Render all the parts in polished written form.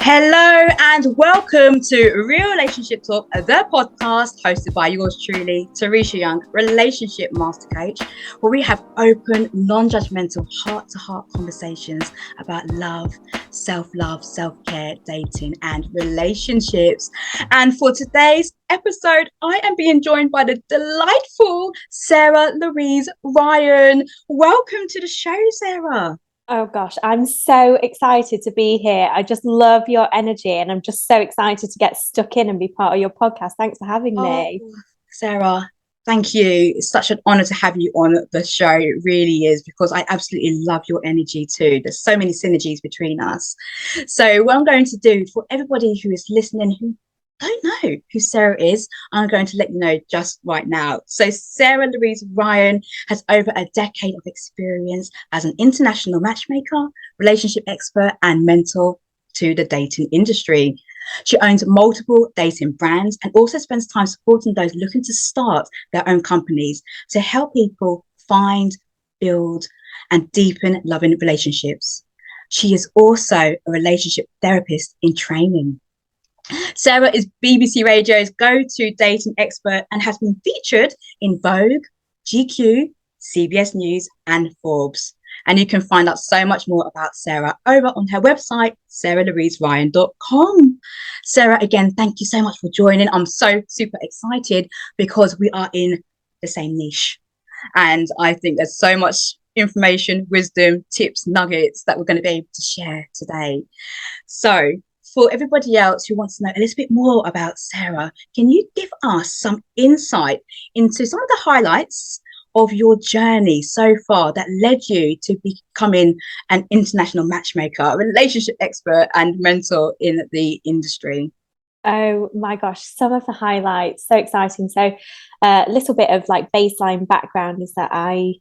Hello and welcome to Real-ationship Talk, the podcast hosted by yours truly, Teresha Young, relationship master coach, where we have open, non-judgmental, heart-to-heart conversations about love, self-love, self-care, dating, and relationships. And for today's episode, I am being joined by the delightful Sarah Louise Ryan. Welcome to the show, Sarah. Oh gosh, I'm so excited to be here. I just love your energy and I'm just so excited to get stuck in and be part of your podcast. Thanks for having me. Sarah, thank you. It's such an honor to have you on the show. It really is, because I absolutely love your energy too. There's so many synergies between us. So what I'm going to do for everybody who is listening who don't know who Sarah is, I'm going to let you know just right now. So Sarah Louise Ryan has over a decade of experience as an international matchmaker, relationship expert, and mentor to the dating industry. She owns multiple dating brands and also spends time supporting those looking to start their own companies to help people find, build, and deepen loving relationships. She is also a relationship therapist in training. Sarah is BBC Radio's go-to dating expert and has been featured in Vogue, GQ, CBS News, and Forbes. And you can find out so much more about Sarah over on her website, sarahlouiseryan.com. Sarah, again, thank you so much for joining. I'm so super excited because we are in the same niche. And I think there's so much information, wisdom, tips, nuggets that we're going to be able to share today. So for everybody else who wants to know a little bit more about Sarah, can you give us some insight into some of the highlights of your journey so far that led you to becoming an international matchmaker, a relationship expert, and mentor in the industry? Oh my gosh, some of the highlights, so exciting. So a little bit of like baseline background is that I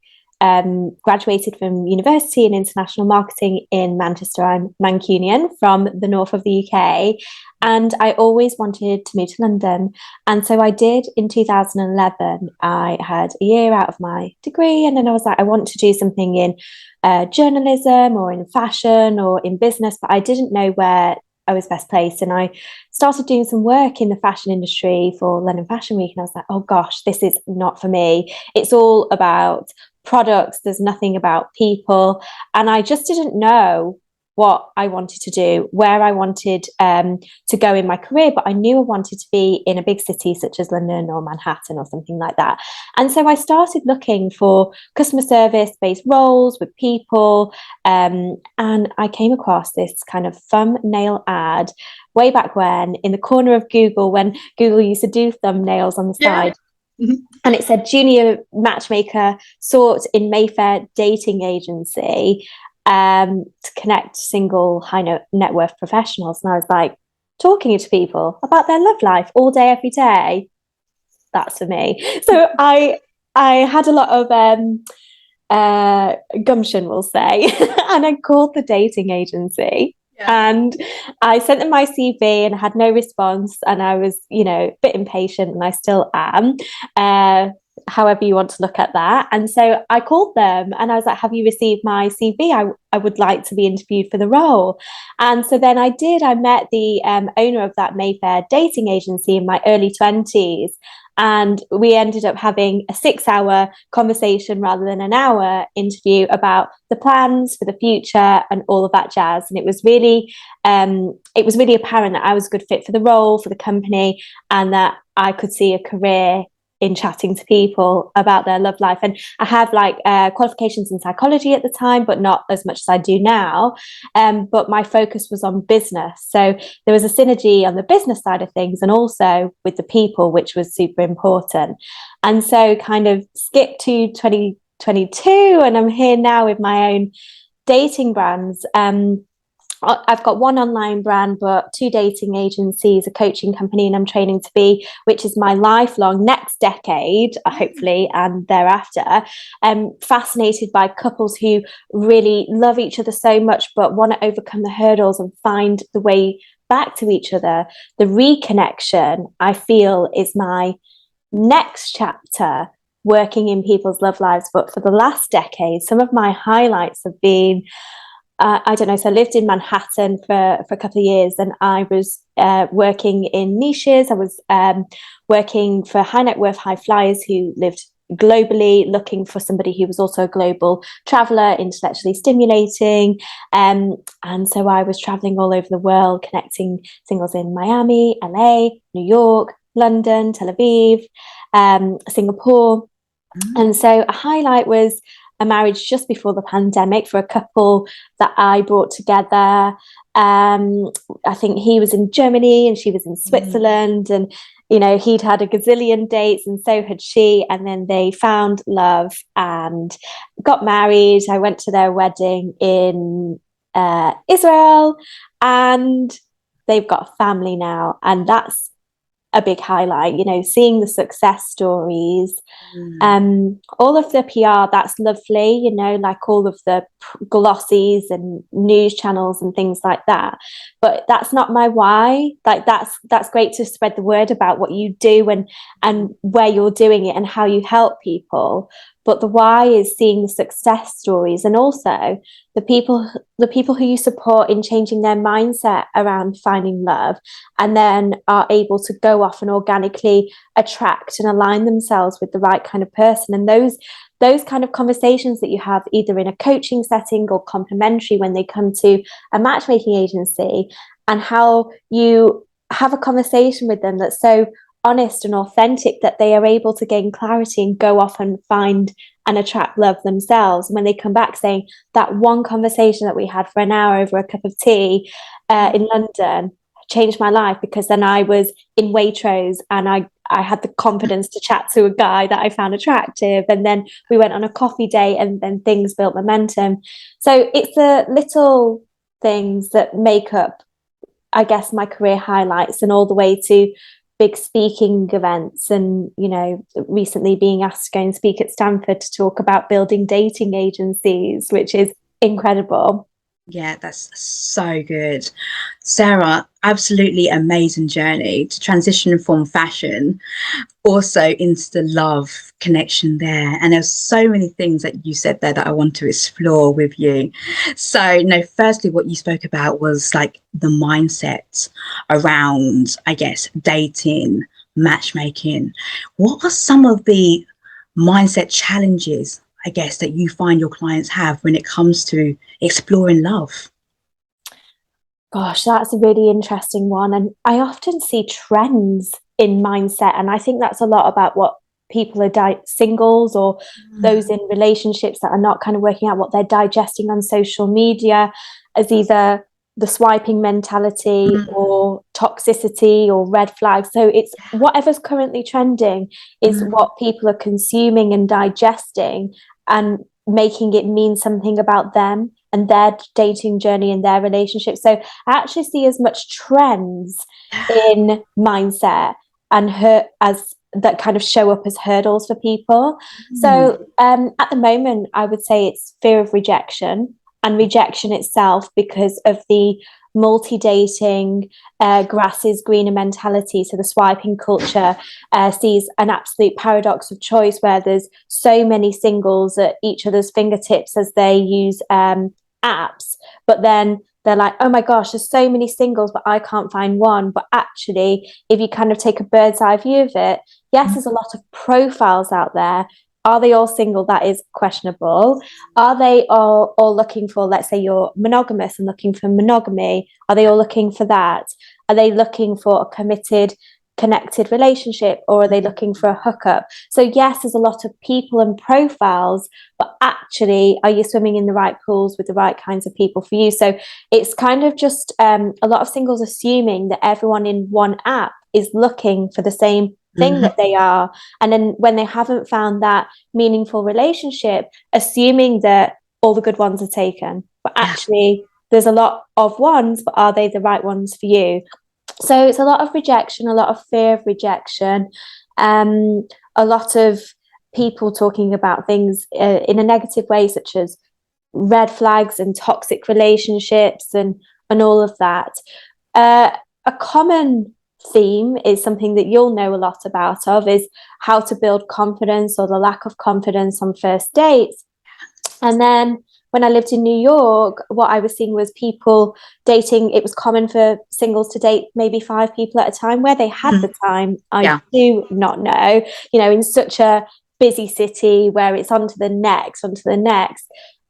graduated from university in international marketing in Manchester. I'm Mancunian from the north of the UK, and I always wanted to move to London. And so I did in 2011. I had a year out of my degree, and then I was like, I want to do something in journalism or in fashion or in business, but I didn't know where I was best placed. And I started doing some work in the fashion industry for London Fashion Week. And I was like, oh gosh, this is not for me. It's all about products. There's nothing about people. And I just didn't know what I wanted to do, where I wanted to go in my career, but I knew I wanted to be in a big city such as London or Manhattan or something like that. And so I started looking for customer service based roles with people, and I came across this kind of thumbnail ad way back when in the corner of Google, when Google used to do thumbnails on the side. And it said junior matchmaker sought in Mayfair dating agency to connect single high net worth professionals. And I was like, talking to people about their love life all day, every day. That's for me. So I had a lot of gumption, we'll say, and I called the dating agency. Yeah. And I sent them my CV and I had no response. And I was, a bit impatient, and I still am. However you want to look at that. And so I called them and I was like, have you received my CV? I would like to be interviewed for the role. And so then I did. I met the owner of that Mayfair dating agency in my early 20s. And we ended up having a 6-hour conversation rather than an hour interview about the plans for the future and all of that jazz. And it was really apparent that I was a good fit for the role, for the company, and that I could see a career in chatting to people about their love life. And I have qualifications in psychology at the time, but not as much as I do now. But my focus was on business. So there was a synergy on the business side of things and also with the people, which was super important. And so kind of skip to 2022, and I'm here now with my own dating brands. I've got one online brand, but 2 dating agencies, a coaching company, and I'm training to be, which is my lifelong next decade, hopefully, and thereafter. Fascinated by couples who really love each other so much, but want to overcome the hurdles and find the way back to each other. The reconnection, I feel, is my next chapter, working in people's love lives. But for the last decade, some of my highlights have been I don't know, so I lived in Manhattan for a couple of years, and I was working in niches. I was working for high net worth high flyers who lived globally, looking for somebody who was also a global traveler, intellectually stimulating. And so I was traveling all over the world, connecting singles in Miami, LA, New York, London, Tel Aviv, Singapore. And so a highlight was a marriage just before the pandemic for a couple that I brought together. I think he was in Germany and she was in Switzerland, and you know, he'd had a gazillion dates and so had she, and then they found love and got married. I went to their wedding in Israel, and they've got a family now, and that's a big highlight, you know, seeing the success stories. All of the PR, that's lovely, you know, like all of the glossies and news channels and things like that, but that's not my why. Like that's great to spread the word about what you do and where you're doing it and how you help people, but the why is seeing the success stories, and also the people who you support in changing their mindset around finding love, and then are able to go off and organically attract and align themselves with the right kind of person. And those kind of conversations that you have either in a coaching setting or complementary when they come to a matchmaking agency, and how you have a conversation with them that's so honest and authentic that they are able to gain clarity and go off and find and attract love themselves. And when they come back saying that one conversation that we had for an hour over a cup of tea in London changed my life, because then I was in Waitrose and I had the confidence to chat to a guy that I found attractive, and then we went on a coffee date, and then things built momentum. So it's the little things that make up, I guess, my career highlights, and all the way to big speaking events, and you know, recently being asked to go and speak at Stanford to talk about building dating agencies, which is incredible. Yeah, that's so good. Sarah, absolutely amazing journey to transition from fashion also into the love connection there. And there's so many things that you said there that I want to explore with you. So, no, firstly, what you spoke about was like the mindset around, I guess, dating, matchmaking. What are some of the mindset challenges, I guess, that you find your clients have when it comes to exploring love? Gosh, that's a really interesting one. And I often see trends in mindset. And I think that's a lot about what people are singles or those in relationships that are not kind of working out what they're digesting on social media as either the swiping mentality or toxicity or red flags. So it's whatever's currently trending is what people are consuming and digesting, and making it mean something about them and their dating journey and their relationship. So I actually see as much trends in mindset and as that kind of show up as hurdles for people. So at the moment, I would say it's fear of rejection, and rejection itself because of the multi-dating, grass is greener mentality. So the swiping culture sees an absolute paradox of choice, where there's so many singles at each other's fingertips as they use apps, but then they're like, oh my gosh, there's so many singles, but I can't find one. But actually, if you kind of take a bird's eye view of it, yes, there's a lot of profiles out there. Are they all single? That is questionable. Are they all looking for, let's say you're monogamous and looking for monogamy, are they all looking for that? Are they looking for a committed, connected relationship, or are they looking for a hookup? So yes, there's a lot of people and profiles, but actually, are you swimming in the right pools with the right kinds of people for you? So it's kind of just a lot of singles assuming that everyone in one app is looking for the same thing that they are, and then when they haven't found that meaningful relationship, assuming that all the good ones are taken, but actually there's a lot of ones, but are they the right ones for you? So it's a lot of rejection, a lot of fear of rejection, a lot of people talking about things in a negative way, such as red flags and toxic relationships and all of that. A common theme is something that you'll know a lot about is how to build confidence or the lack of confidence on first dates. And then when I lived in New York, what I was seeing was people dating. It was common for singles to date maybe 5 people at a time. Where they had the time, I do not know. You know, in such a busy city where it's on to the next,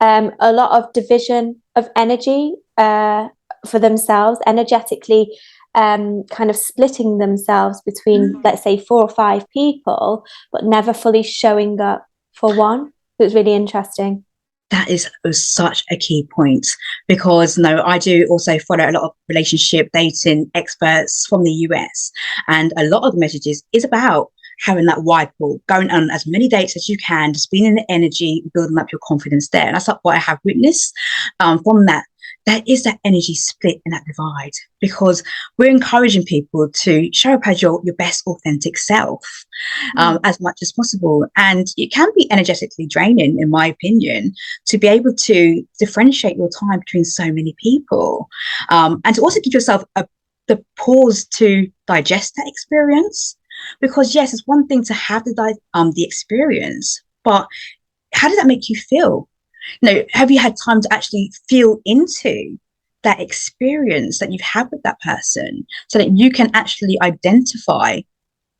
a lot of division of energy for themselves, energetically, kind of splitting themselves between, let's say, 4 or 5 people, but never fully showing up for one. It was really interesting. That is such a key point, because I do also follow a lot of relationship dating experts from the US, and a lot of the messages is about having that wide pool, going on as many dates as you can, just being in the energy, building up your confidence there. And that's what I have witnessed from that. There is that energy split and that divide, because we're encouraging people to show up as your best authentic self as much as possible. And it can be energetically draining, in my opinion, to be able to differentiate your time between so many people, and to also give yourself the pause to digest that experience. Because yes, it's one thing to have the experience, but how does that make you feel? Have you had time to actually feel into that experience that you've had with that person, so that you can actually identify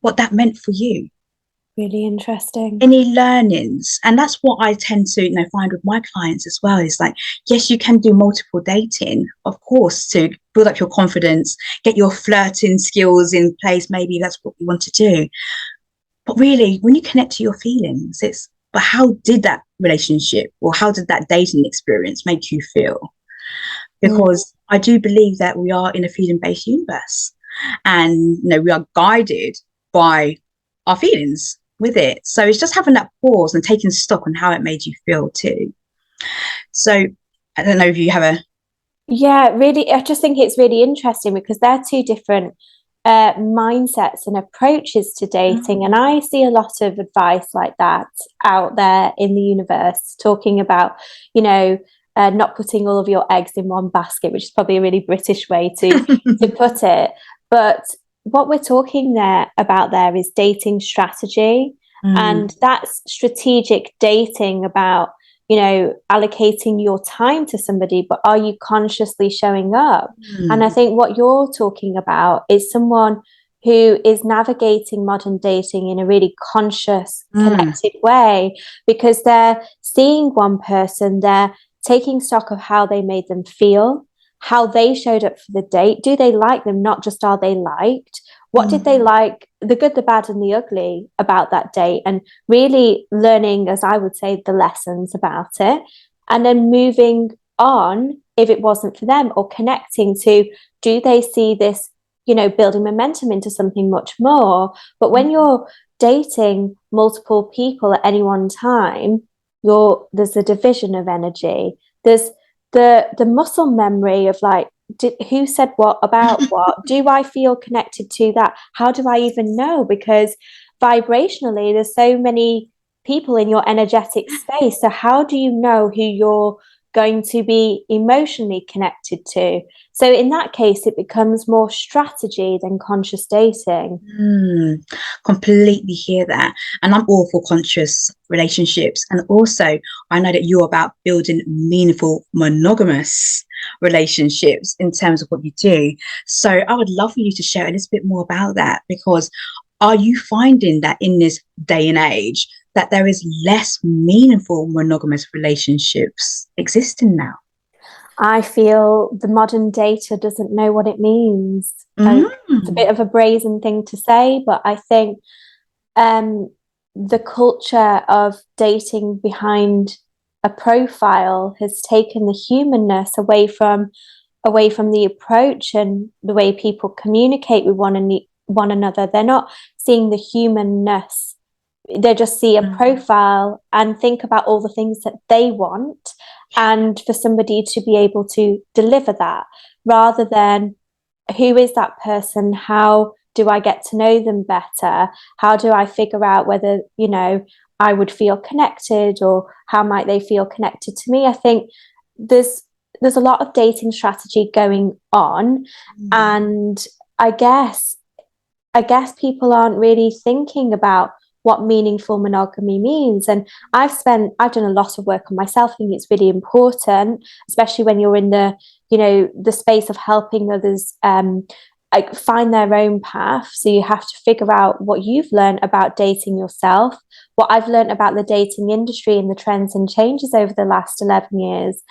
what that meant for you? Really interesting. Any learnings? And that's what I tend to find with my clients as well, is like, yes, you can do multiple dating, of course, to build up your confidence, get your flirting skills in place. Maybe that's what you want to do. But really, when you connect to your feelings, but how did that relationship, or how did that dating experience make you feel? Because I do believe that we are in a feeling-based universe, and we are guided by our feelings with it. So it's just having that pause and taking stock on how it made you feel too. So I don't know if you have a... Yeah, really, I just think it's really interesting, because they're 2 different mindsets and approaches to dating. And I see a lot of advice like that out there in the universe, talking about, not putting all of your eggs in one basket, which is probably a really British way to put it. But what we're talking about there is dating strategy. And that's strategic dating, about allocating your time to somebody, but are you consciously showing up? And I think what you're talking about is someone who is navigating modern dating in a really conscious, connected way, because they're seeing one person, they're taking stock of how they made them feel, how they showed up for the date. Do they like them? Not just are they liked? What did they like, the good, the bad, and the ugly about that date? And really learning, as I would say, the lessons about it. And then moving on, if it wasn't for them, or connecting to, do they see this, building momentum into something much more? But when you're dating multiple people at any one time, there's a division of energy. There's the muscle memory of like, who said what about what? Do I feel connected to that? How do I even know? Because vibrationally, there's so many people in your energetic space. So how do you know who you're going to be emotionally connected to? So in that case, it becomes more strategy than conscious dating. Completely hear that. And I'm all for conscious relationships. And also, I know that you're about building meaningful monogamous relationships in terms of what you do. So I would love for you to share a little bit more about that, because are you finding that in this day and age that there is less meaningful monogamous relationships existing now? I feel the modern dater doesn't know what it means. It's a bit of a brazen thing to say, but I think the culture of dating behind a profile has taken the humanness away from the approach and the way people communicate with one another. They're not seeing the humanness. They just see a profile and think about all the things that they want, and for somebody to be able to deliver that, rather than, who is that person? How do I get to know them better? How do I figure out whether, I would feel connected, or how might they feel connected to me? I think there's a lot of dating strategy going on, and I guess people aren't really thinking about what meaningful monogamy means. And I've done a lot of work on myself. I think it's really important, especially when you're in the, you know, the space of helping others like find their own path. So you have to figure out what you've learned about dating yourself, what I've learned about the dating industry and the trends and changes over the last 11 years.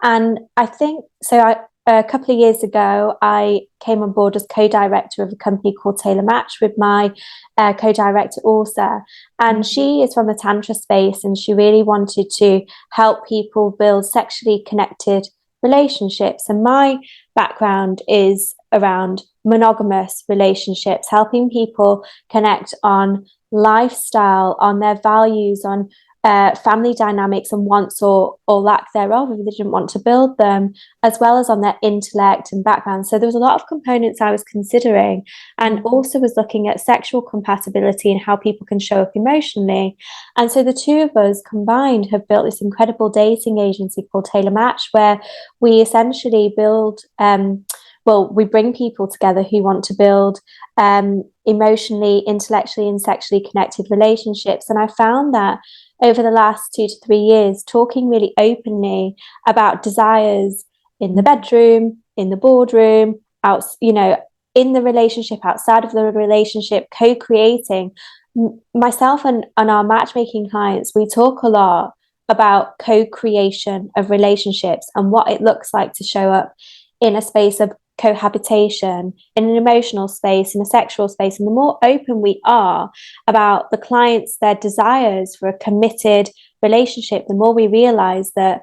And I think so. A couple of years ago, I came on board as co-director of a company called Taylor Match with my co-director Orsa, and she is from the Tantra space, and she really wanted to help people build sexually connected relationships. And my background is around monogamous relationships, helping people connect on lifestyle, on their values, on family dynamics and wants or lack thereof if they didn't want to build them, as well as on their intellect and background. So there was a lot of components I was considering, and also was looking at sexual compatibility and how people can show up emotionally. And so the two of us combined have built this incredible dating agency called Taylor Match, where we essentially build we bring people together who want to build emotionally, intellectually, and sexually connected relationships. And I found that over the last 2 to 3 years, talking really openly about desires in the bedroom, in the boardroom, out, you know, in the relationship, outside of the relationship, co-creating. Myself and our matchmaking clients, we talk a lot about co-creation of relationships and what it looks like to show up in a space of cohabitation, in an emotional space, in a sexual space. And the more open we are about the clients, their desires for a committed relationship, the more we realize that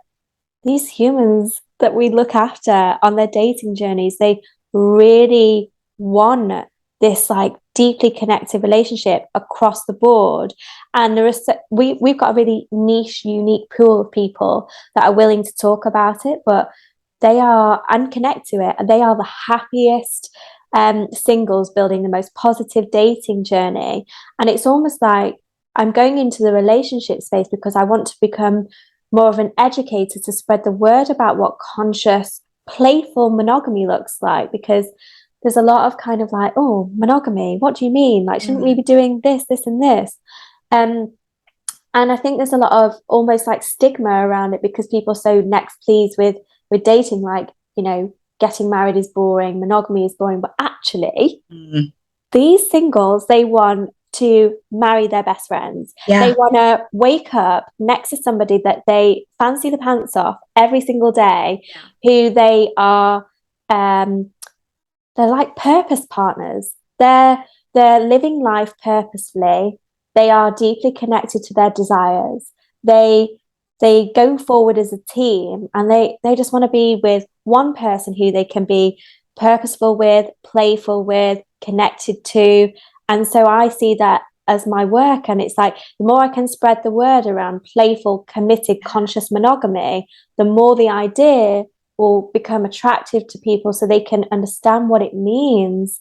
these humans that we look after on their dating journeys, they really want this like deeply connected relationship across the board. And we've got a really niche, unique pool of people that are willing to talk about it, but they are and connect to it, and they are the happiest singles building the most positive dating journey. And it's almost like I'm going into the relationship space because I want to become more of an educator to spread the word about what conscious, playful monogamy looks like, because there's a lot of kind of like, oh, monogamy, what do you mean? Like, shouldn't we be doing this, this, and this? And I think there's a lot of almost like stigma around it because people are so next pleased with dating, like, you know, getting married is boring, monogamy is boring. But actually, these singles, they want to marry their best friends. Yeah. They want to wake up next to somebody that they fancy the pants off every single day, who they are, they're like purpose partners. They're living life purposefully. They are deeply connected to their desires. They go forward as a team, and they just want to be with one person who they can be purposeful with, playful with, connected to. And so I see that as my work. And it's like, the more I can spread the word around playful, committed, conscious monogamy, the more the idea will become attractive to people so they can understand what it means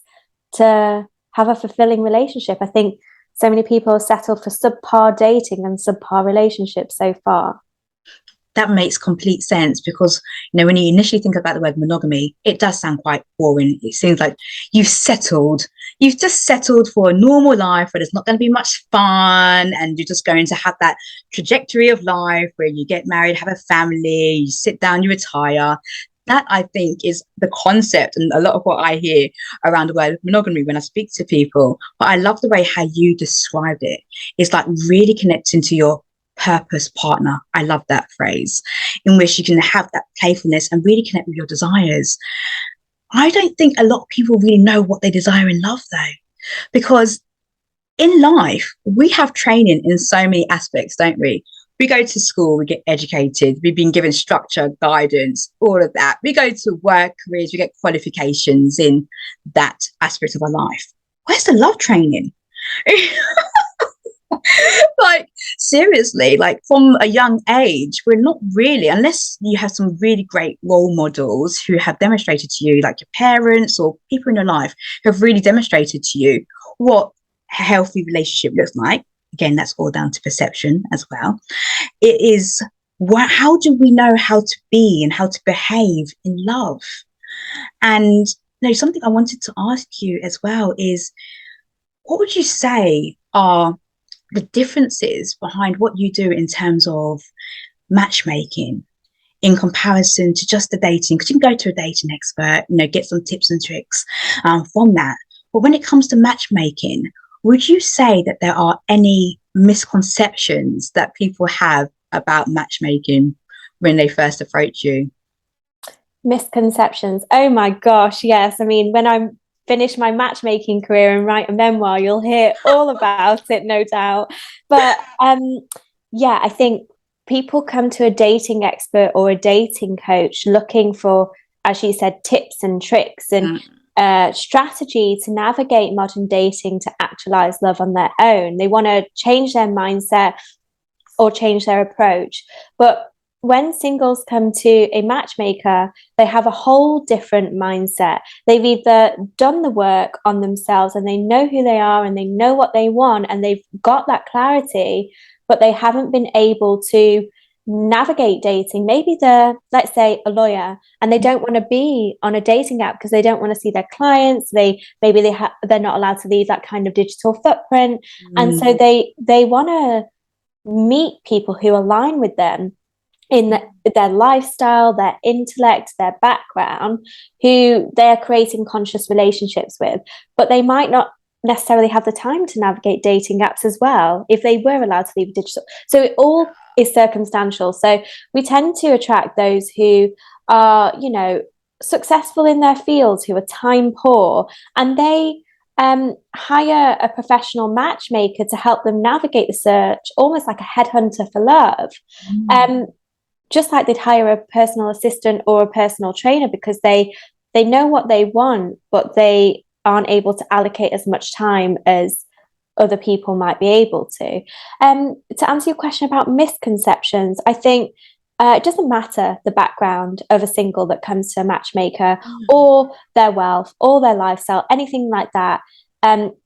to have a fulfilling relationship. I think so many people have settled for subpar dating and subpar relationships so far. That makes complete sense, because, you know, when you initially think about the word monogamy, it does sound quite boring. It seems like you've just settled for a normal life where there's not going to be much fun, and you're just going to have that trajectory of life where you get married, have a family, you sit down, you retire. That, I think, is the concept and a lot of what I hear around the word monogamy when I speak to people. But I love the way how you described it. It's like really connecting to your purpose partner. I love that phrase, in which you can have that playfulness and really connect with your desires. I don't think a lot of people really know what they desire in love, though, because in life, we have training in so many aspects, don't we? We go to school, we get educated, we've been given structure, guidance, all of that. We go to work, careers, we get qualifications in that aspect of our life. Where's the love training? Like, seriously, like from a young age, we're not really, unless you have some really great role models who have demonstrated to you, like your parents or people in your life who have really demonstrated to you what a healthy relationship looks like. Again, that's all down to perception as well. It is, how do we know how to be and how to behave in love? And something I wanted to ask you as well is, what would you say are the differences behind what you do in terms of matchmaking in comparison to just the dating, because you can go to a dating expert, get some tips and tricks from that. But when it comes to matchmaking, would you say that there are any misconceptions that people have about matchmaking when they first approach you? Misconceptions. Oh my gosh, yes. I mean, when I'm finish my matchmaking career and write a memoir, you'll hear all about it, no doubt. But yeah, I think people come to a dating expert or a dating coach looking for, as you said, tips and tricks and strategy to navigate modern dating to actualize love on their own. They want to change their mindset or change their approach. But when singles come to a matchmaker, they have a whole different mindset. They've either done the work on themselves and they know who they are and they know what they want and they've got that clarity, but they haven't been able to navigate dating. Maybe they're, let's say, a lawyer and they don't want to be on a dating app because they don't want to see their clients. They're not allowed to leave that kind of digital footprint. And so they want to meet people who align with them in their lifestyle, their intellect, their background, who they're creating conscious relationships with. But they might not necessarily have the time to navigate dating apps as well if they were allowed to leave digital. So it all is circumstantial. So we tend to attract those who are, successful in their fields, who are time poor, and they hire a professional matchmaker to help them navigate the search, almost like a headhunter for love. Just like they'd hire a personal assistant or a personal trainer, because they know what they want, but they aren't able to allocate as much time as other people might be able to. To answer your question about misconceptions, I think it doesn't matter the background of a single that comes to a matchmaker or their wealth or their lifestyle, anything like that.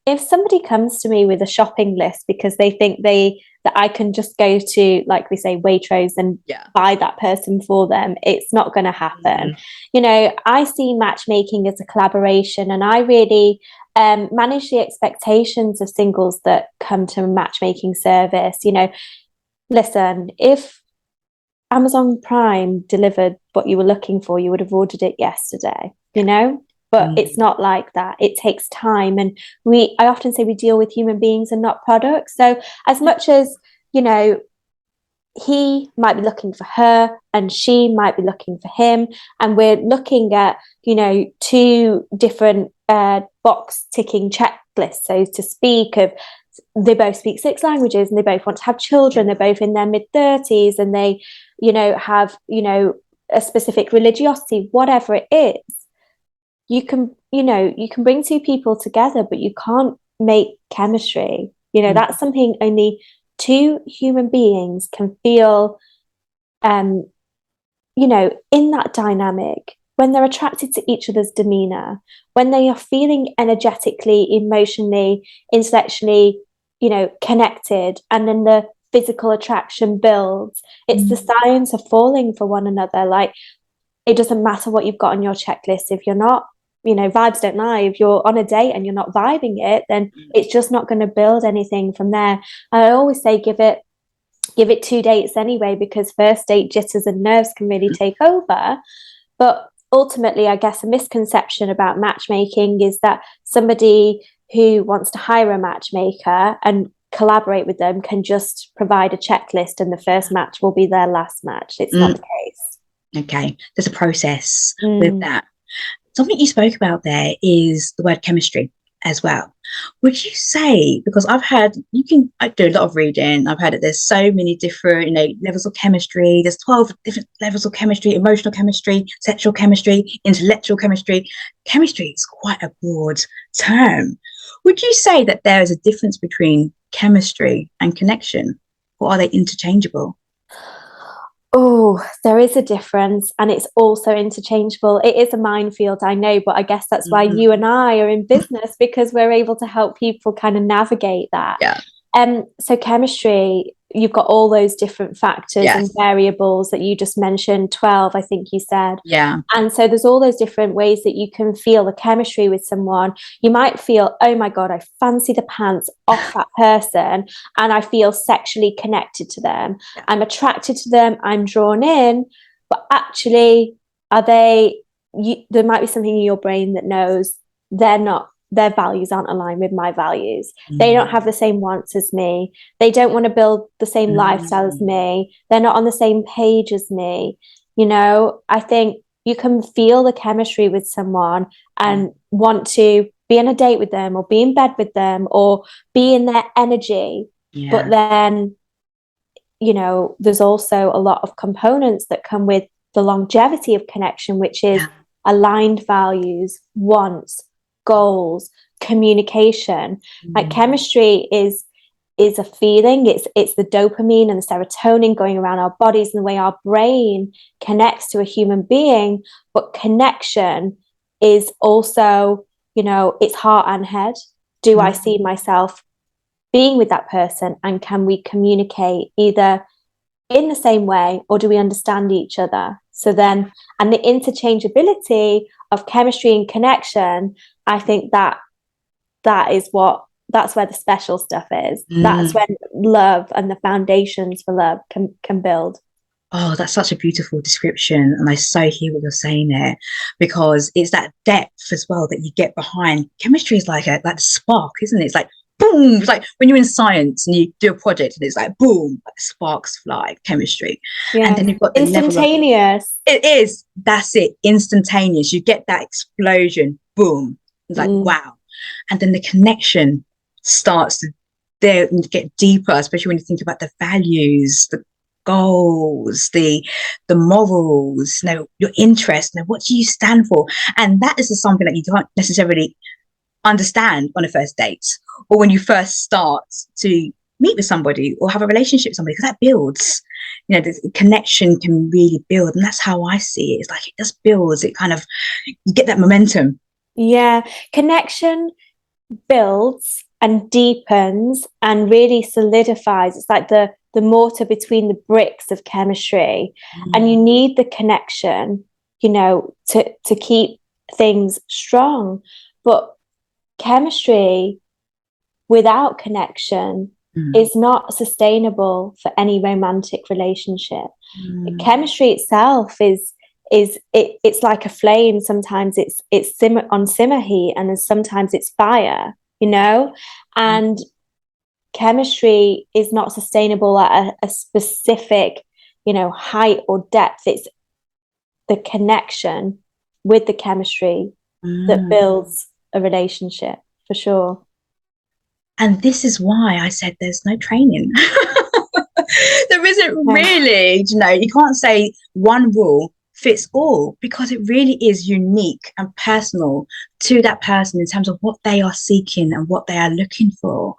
If somebody comes to me with a shopping list because they think that I can just go to, like we say, Waitrose and buy that person for them, it's not going to happen. I see matchmaking as a collaboration, and I really manage the expectations of singles that come to a matchmaking service. Listen, if Amazon Prime delivered what you were looking for, you would have ordered it yesterday, but it's not like that. It takes time. And I often say we deal with human beings and not products. So as much as, he might be looking for her and she might be looking for him, and we're looking at, two different box ticking checklists, so to speak, of they both speak 6 languages and they both want to have children. They're both in their mid-30s and they, have, a specific religiosity, whatever it is. You can bring 2 people together, but you can't make chemistry. That's something only 2 human beings can feel, in that dynamic, when they're attracted to each other's demeanor, when they are feeling energetically, emotionally, intellectually, connected, and then the physical attraction builds. It's the science of falling for one another. Like, it doesn't matter what you've got on your checklist. If you're not, vibes don't lie. If you're on a date and you're not vibing it, then it's just not going to build anything from there. I always say give it 2 dates anyway, because first date jitters and nerves can really take over. But ultimately, I guess a misconception about matchmaking is that somebody who wants to hire a matchmaker and collaborate with them can just provide a checklist and the first match will be their last match. It's not the case. Okay, there's a process with that. Something you spoke about there is the word chemistry as well. Would you say, because I do a lot of reading, I've heard that there's so many different, levels of chemistry. There's 12 different levels of chemistry: emotional chemistry, sexual chemistry, intellectual chemistry. Chemistry is quite a broad term. Would you say that there is a difference between chemistry and connection, or are they interchangeable? Oh, there is a difference, and it's also interchangeable. It is a minefield, I know, but I guess that's why you and I are in business, because we're able to help people kind of navigate that. Yeah. So chemistry, you've got all those different factors Yes. and variables that you just mentioned, 12, I think you said. Yeah. And so there's all those different ways that you can feel the chemistry with someone. You might feel, oh my God, I fancy the pants off that person and I feel sexually connected to them. Yeah. I'm attracted to them, I'm drawn in, but actually, there might be something in your brain that knows their values aren't aligned with my values. They don't have the same wants as me. They don't want to build the same lifestyle as me. They're not on the same page as me. You know, I think you can feel the chemistry with someone and want to be on a date with them or be in bed with them or be in their energy. Yeah. But then, you know, there's also a lot of components that come with the longevity of connection, which is aligned values, wants, goals, communication. Like chemistry is a feeling. It's the dopamine and the serotonin going around our bodies and the way our brain connects to a human being. But connection is also, you know, it's heart and head. Do I see myself being with that person, and can we communicate either in the same way or do we understand each other? So then, and the interchangeability of chemistry and connection, I think that's where the special stuff is. That's when love and the foundations for love can build. Oh, that's such a beautiful description. And I so hear what you're saying there, because it's that depth as well that you get behind. Chemistry is like a spark, isn't it? It's like boom. It's like when you're in science and you do a project and it's like boom, like sparks fly, chemistry. Yeah. And then you've got the instantaneous. It is. That's it. Instantaneous. You get that explosion. Boom. It's like wow. And then the connection starts to get deeper, especially when you think about the values, the goals, the morals, you know, your interests, you know, what do you stand for? And that is something that you can't necessarily understand on a first date or when you first start to meet with somebody or have a relationship with somebody, because that builds, you know, the connection can really build. And that's how I see it. It's like it just builds. It kind of, you get that momentum. Yeah. Connection builds and deepens and really solidifies. It's like the mortar between the bricks of chemistry. And you need the connection, you know, to keep things strong. But chemistry without connection is not sustainable for any romantic relationship. Chemistry itself it's like a flame. Sometimes it's simmer heat, and then sometimes it's fire, you know. And chemistry is not sustainable at a specific, you know, height or depth. It's the connection with the chemistry that builds a relationship, for sure. And this is why I said there's no training. There isn't really, you know, you can't say one rule fits all, because it really is unique and personal to that person in terms of what they are seeking and what they are looking for.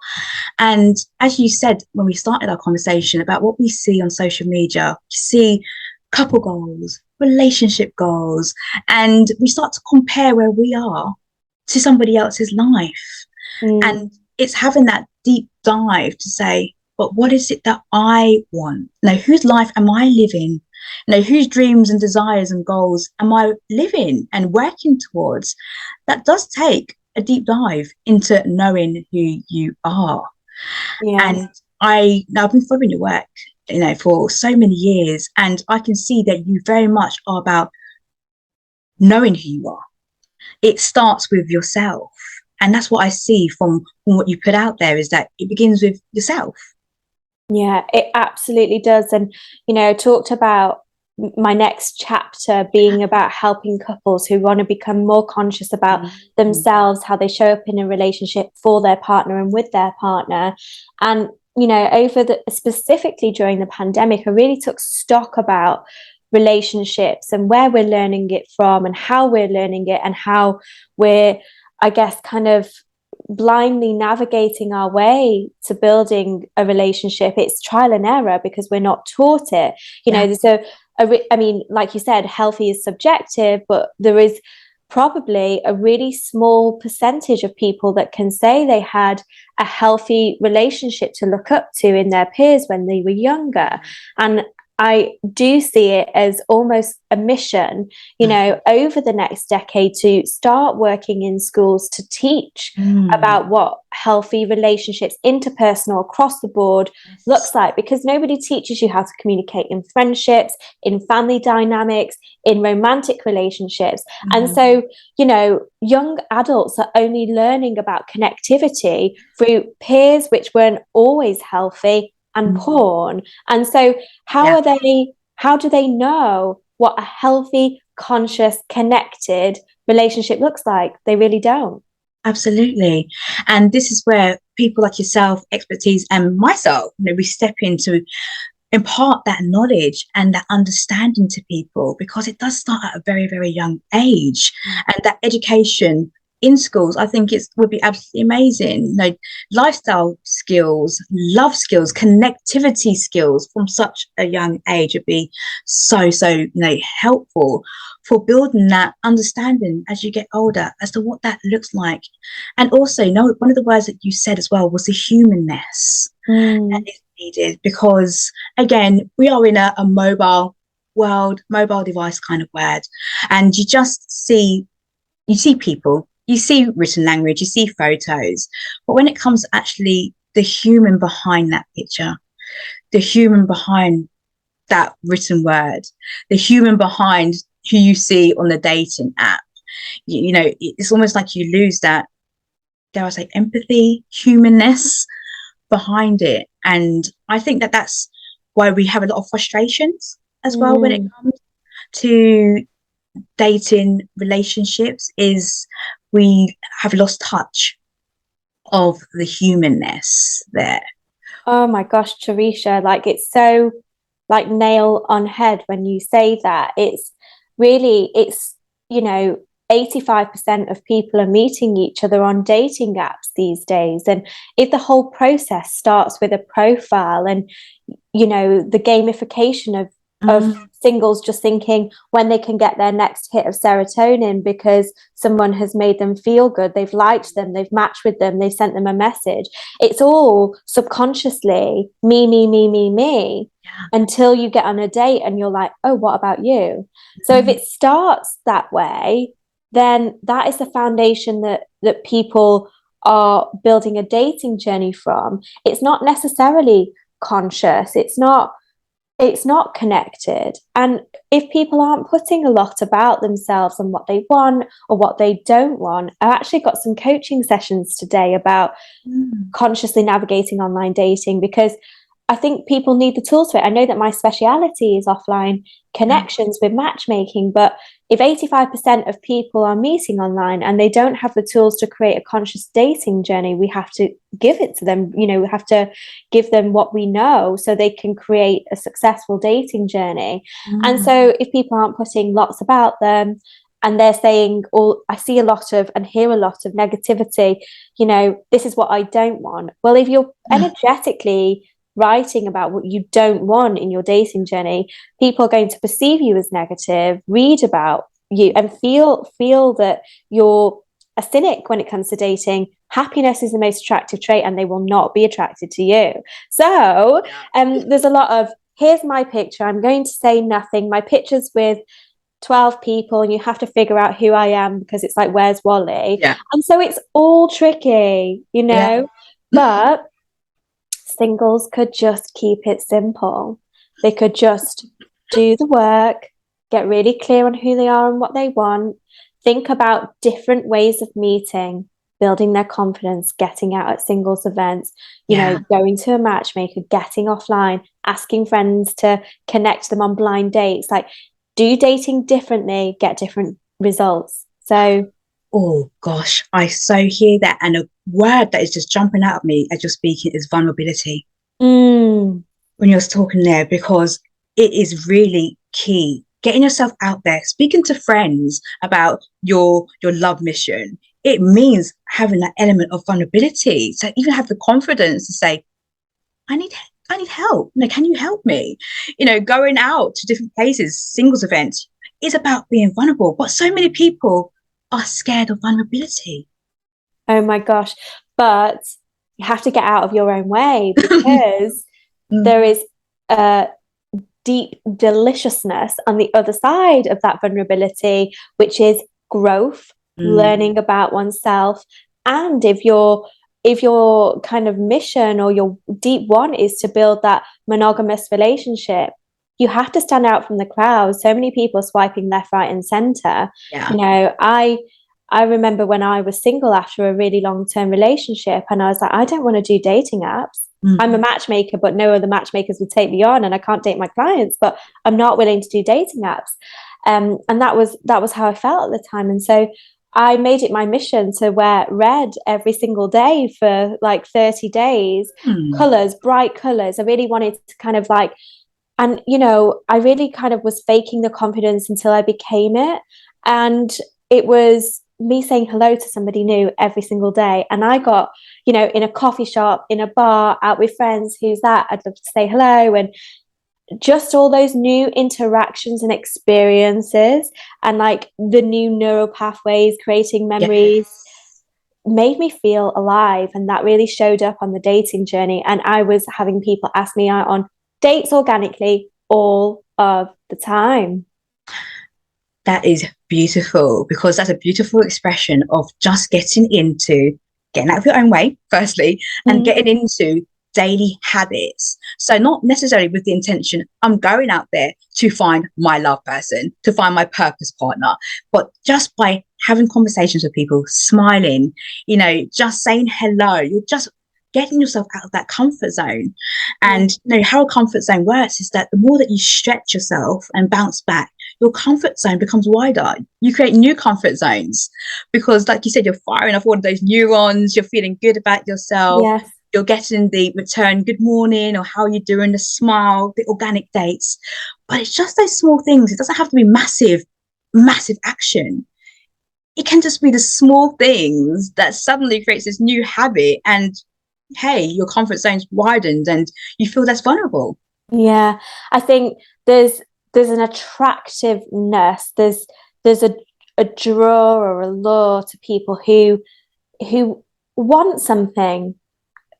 And as you said when we started our conversation about what we see on social media, you see couple goals, relationship goals, and we start to compare where we are to somebody else's life. And it's having that deep dive to say, but what is it that I want? You know, whose life am I living? You know, whose dreams and desires and goals am I living and working towards? That does take a deep dive into knowing who you are. And I've been following your work, you know, for so many years, and I can see that you very much are about knowing who you are. It starts with yourself. And that's what I see from what you put out there, is that it begins with yourself. Yeah, it absolutely does. And, you know, I talked about my next chapter being about helping couples who want to become more conscious about themselves, how they show up in a relationship for their partner and with their partner. And, you know, specifically during the pandemic, I really took stock about relationships and where we're learning it from and how we're learning it and how we're, I guess, kind of blindly navigating our way to building a relationship. It's trial and error because we're not taught it. You know, there's I mean, like you said, healthy is subjective, but there is probably a really small percentage of people that can say they had a healthy relationship to look up to in their peers when they were younger. And I do see it as almost a mission, over the next decade to start working in schools to teach about what healthy relationships, interpersonal, across the board, looks like, because nobody teaches you how to communicate in friendships, in family dynamics, in romantic relationships. And so, young adults are only learning about connectivity through peers, which weren't always healthy, and porn. And so how do they know what a healthy, conscious, connected relationship looks like? They really don't. Absolutely. And this is where people like yourself, expertise, and myself, we step in to impart that knowledge and that understanding to people, because it does start at a very, very young age. And that education in schools, I think would be absolutely amazing. Lifestyle skills, love skills, connectivity skills from such a young age would be so helpful for building that understanding as you get older as to what that looks like. And also, one of the words that you said as well was the humanness that is needed, because again, we are in a mobile world, mobile device kind of world, and you see people, you see written language, you see photos, but when it comes to actually the human behind that picture, the human behind that written word, the human behind who you see on the dating app, it's almost like you lose that, dare I say, empathy, humanness behind it. And I think that that's why we have a lot of frustrations as well when it comes to dating relationships, is we have lost touch of the humanness there. Oh my gosh, Teresha, it's so nail on head when you say that. It's 85% of people are meeting each other on dating apps these days. And if the whole process starts with a profile and, the gamification of singles just thinking when they can get their next hit of serotonin because someone has made them feel good, they've liked them, they've matched with them, they've sent them a message. It's all subconsciously me, until you get on a date and you're like, oh, what about you? So if it starts that way, then that is the foundation that people are building a dating journey from. It's not necessarily conscious, it's not connected. And if people aren't putting a lot about themselves and what they want or what they don't want, I actually got some coaching sessions today about consciously navigating online dating, because I think people need the tools for it. I know that my speciality is offline connections with matchmaking, but if 85% of people are meeting online and they don't have the tools to create a conscious dating journey, we have to give it to them. We have to give them what we know so they can create a successful dating journey. And so if people aren't putting lots about them and they're saying, I see a lot of and hear a lot of negativity, this is what I don't want. Well, if you're energetically writing about what you don't want in your dating journey, people are going to perceive you as negative, read about you, and feel that you're a cynic when it comes to dating. Happiness is the most attractive trait, and they will not be attracted to you. So there's a lot of, here's my picture, I'm going to say nothing, my picture's with 12 people and you have to figure out who I am, because it's like, where's Wally? And so it's all tricky, but singles could just keep it simple. They could just do the work, get really clear on who they are and what they want, think about different ways of meeting, building their confidence, getting out at singles events, going to a matchmaker, getting offline, asking friends to connect them on blind dates, do dating differently, get different results. So oh gosh, I so hear that. And a word that is just jumping out at me as you're speaking is vulnerability. When you're talking there, because it is really key. Getting yourself out there, speaking to friends about your love mission, it means having that element of vulnerability. So even have the confidence to say, I need help. Can you help me? Going out to different places, singles events, is about being vulnerable. But so many people are scared of vulnerability. Oh my gosh. But you have to get out of your own way, because there is a deep deliciousness on the other side of that vulnerability, which is growth, learning about oneself. And if your kind of mission or your deep one is to build that monogamous relationship, you have to stand out from the crowd. So many people swiping left, right, and center. Yeah. You know, I remember when I was single after a really long-term relationship, and I was like, I don't want to do dating apps. I'm a matchmaker, but no other matchmakers would take me on, and I can't date my clients, but I'm not willing to do dating apps. And that was how I felt at the time. And so I made it my mission to wear red every single day for like 30 days, colors, bright colors. I really wanted to kind of like, and you know, I really kind of was faking the confidence until I became it. And it was me saying hello to somebody new every single day. And I got, you know, in a coffee shop, in a bar, out with friends, who's that? I'd love to say hello. And just all those new interactions and experiences, and like the new neural pathways, creating memories, made me feel alive. And that really showed up on the dating journey. And I was having people ask me out on dates organically all of the time. That is beautiful, because that's a beautiful expression of just getting out of your own way, firstly, and getting into daily habits. So not necessarily with the intention, I'm going out there to find my love person, to find my purpose partner, but just by having conversations with people, smiling, you know, just saying hello, you're just getting yourself out of that comfort zone. And you know how a comfort zone works is that the more that you stretch yourself and bounce back, your comfort zone becomes wider. You create new comfort zones, because like you said, you're firing off all of those neurons, you're feeling good about yourself. You're getting the return good morning, or how you doing, the smile, the organic dates. But it's just those small things. It doesn't have to be massive action. It can just be the small things that suddenly creates this new habit, and hey, your comfort zone's widened and you feel less vulnerable. Yeah, I think there's an attractiveness, there's a draw or a lure to people who want something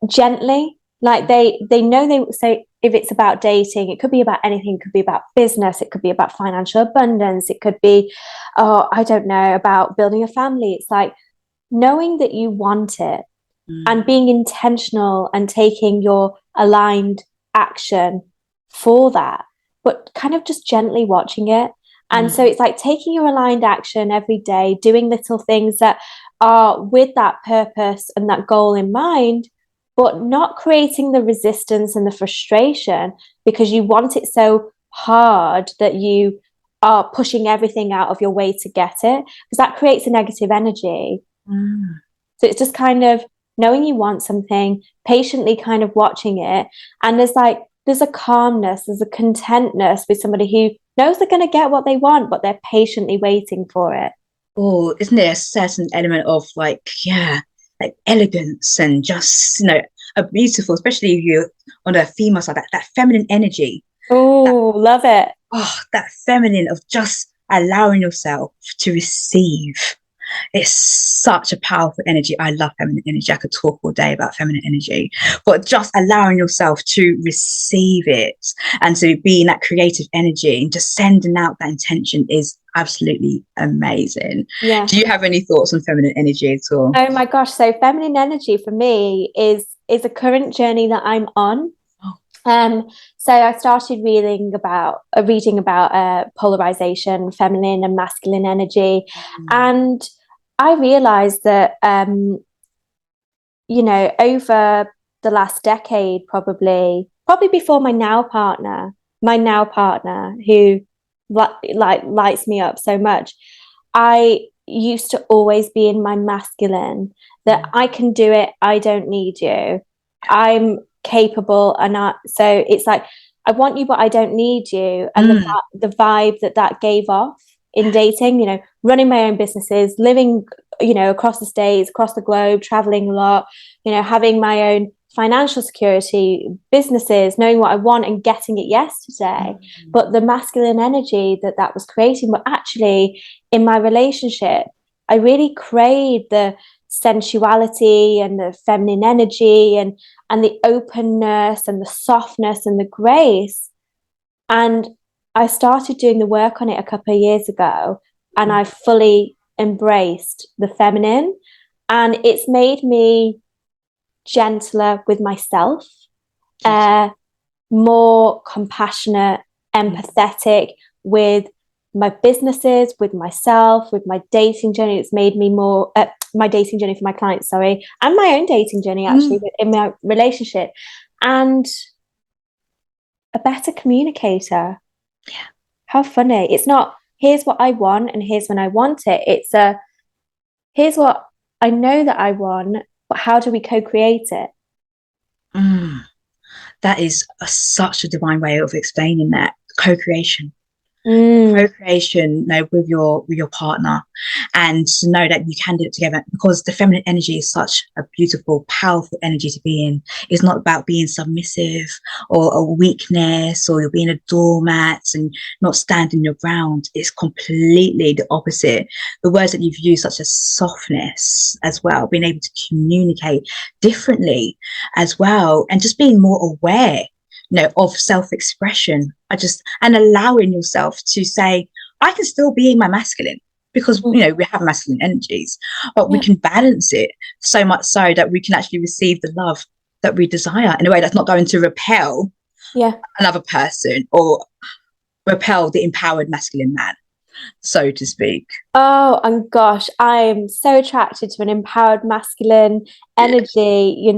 gently. Like they know, they say, if it's about dating, it could be about anything. It could be about business, it could be about financial abundance, it could be, oh, I don't know, about building a family. It's like knowing that you want it and being intentional and taking your aligned action for that, but kind of just gently watching it. And so it's like taking your aligned action every day, doing little things that are with that purpose and that goal in mind, but not creating the resistance and the frustration because you want it so hard that you are pushing everything out of your way to get it, because that creates a negative energy. So it's just kind of knowing you want something, patiently kind of watching it. And there's a calmness, there's a contentness with somebody who knows they're going to get what they want, but they're patiently waiting for it. Oh, isn't there a certain element of like elegance and just, you know, a beautiful, especially if you're on the female side, that feminine energy. Oh, love it. Oh, that feminine of just allowing yourself to receive. It's such a powerful energy. I love feminine energy. I could talk all day about feminine energy, but just allowing yourself to receive it and to be in that creative energy and just sending out that intention is absolutely amazing. Yeah. Do you have any thoughts on feminine energy at all? Oh my gosh. So feminine energy for me is a current journey that I'm on. So I started reading about polarization, feminine and masculine energy, and I realized that you know, over the last decade, probably before my now partner who lights me up so much, I used to always be in my masculine, that I can do it, I don't need you, I'm capable. And so it's like, I want you but I don't need you. And the vibe that gave off in dating, you know, running my own businesses, living, you know, across the states, across the globe, traveling a lot, you know, having my own financial security, businesses, knowing what I want and getting it yesterday. But the masculine energy that was creating, but actually in my relationship, I really craved the sensuality and the feminine energy and the openness and the softness and the grace. And I started doing the work on it a couple of years ago, and I fully embraced the feminine, and it's made me gentler with myself, more compassionate, empathetic with my businesses, with myself, with my dating journey. It's made me more my dating journey for my clients, sorry, and my own dating journey actually in my relationship, and a better communicator. Yeah. How funny. It's not here's what I want and here's when I want it. It's here's what I know that I want, but how do we co-create it? That is such a divine way of explaining that. Co-creation. Co-creation, with your partner, and to know that you can do it together, because the feminine energy is such a beautiful, powerful energy to be in. It's not about being submissive or a weakness, or you're being a doormat and not standing your ground. It's completely the opposite. The words that you've used, such as softness as well, being able to communicate differently as well, and just being more aware of self-expression, and allowing yourself to say, I can still be in my masculine, because we have masculine energies, but we can balance it so much so that we can actually receive the love that we desire in a way that's not going to repel another person or repel the empowered masculine man, so to speak. Oh, and gosh, I'm so attracted to an empowered masculine energy,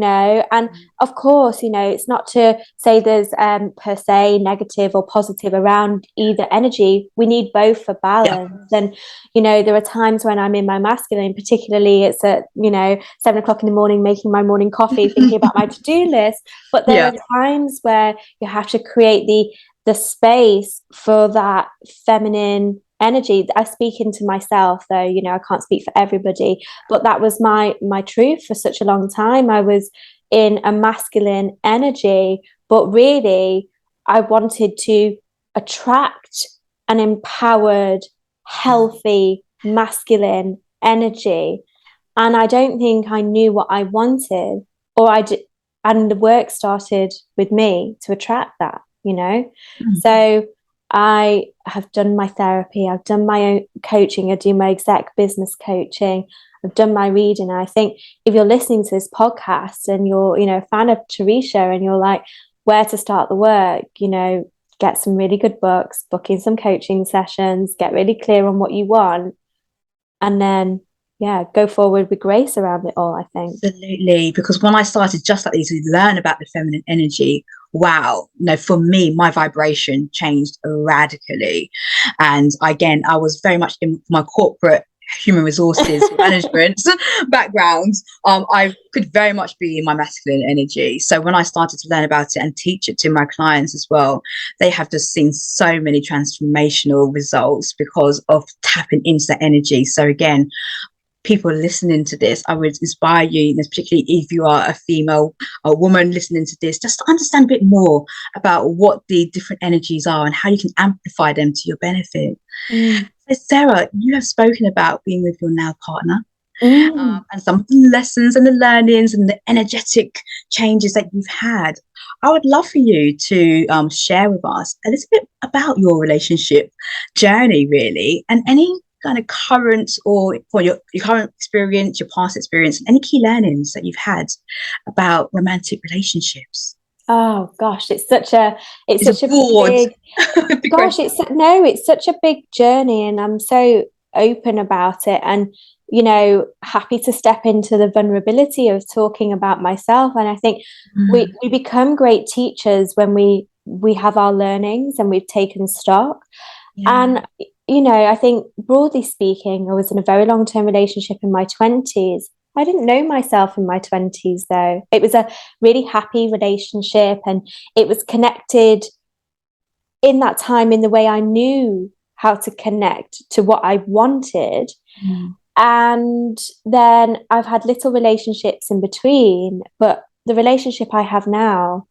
and of course, it's not to say there's per se negative or positive around either energy. We need both for balance. And, there are times when I'm in my masculine, particularly it's at, 7:00 in the morning, making my morning coffee, thinking about my to-do list. But there are times where you have to create the space for that feminine energy. I speak into myself, though, I can't speak for everybody, but that was my truth for such a long time. I was in a masculine energy, but really I wanted to attract an empowered, healthy, masculine energy. And I don't think I knew what I wanted, or I did, and the work started with me to attract that, So I have done my therapy, I've done my own coaching, I do my exec business coaching, I've done my reading. And I think if you're listening to this podcast and you're, a fan of Teresha, and you're like, where to start the work, get some really good books, book in some coaching sessions, get really clear on what you want, and then go forward with grace around it all, I think. Absolutely. Because when I started just like this to learn about the feminine energy, wow, for me, my vibration changed radically. And again, I was very much in my corporate human resources management background. I could very much be in my masculine energy. So when I started to learn about it and teach it to my clients as well, they have just seen so many transformational results because of tapping into that energy. So again, people listening to this, I would inspire you, particularly if you are a woman listening to this, just to understand a bit more about what the different energies are and how you can amplify them to your benefit. So Sarah, you have spoken about being with your now partner, and some of the lessons and the learnings and the energetic changes that you've had. I would love for you to share with us a little bit about your relationship journey, really, and any kind of current or your current experience, your past experience, and any key learnings that you've had about romantic relationships. Oh gosh, it's such a big gosh, it's such a big journey, and I'm so open about it, and happy to step into the vulnerability of talking about myself. And I think we become great teachers when we have our learnings and we've taken stock. And I think broadly speaking, I was in a very long-term relationship in my 20s. I didn't know myself in my 20s, though. It was a really happy relationship, and it was connected in that time in the way I knew how to connect to what I wanted. And then I've had little relationships in between, but the relationship I have now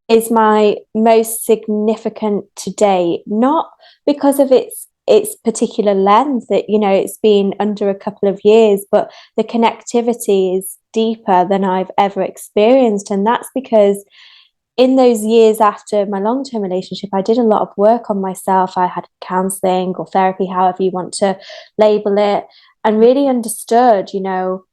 is my most significant to date, not because of its its particular lens, that, you know, it's been under a couple of years, but the connectivity is deeper than I've ever experienced. And that's because in those years after my long-term relationship, I did a lot of work on myself. I had counseling or therapy, however you want to label it, and really understood, you know,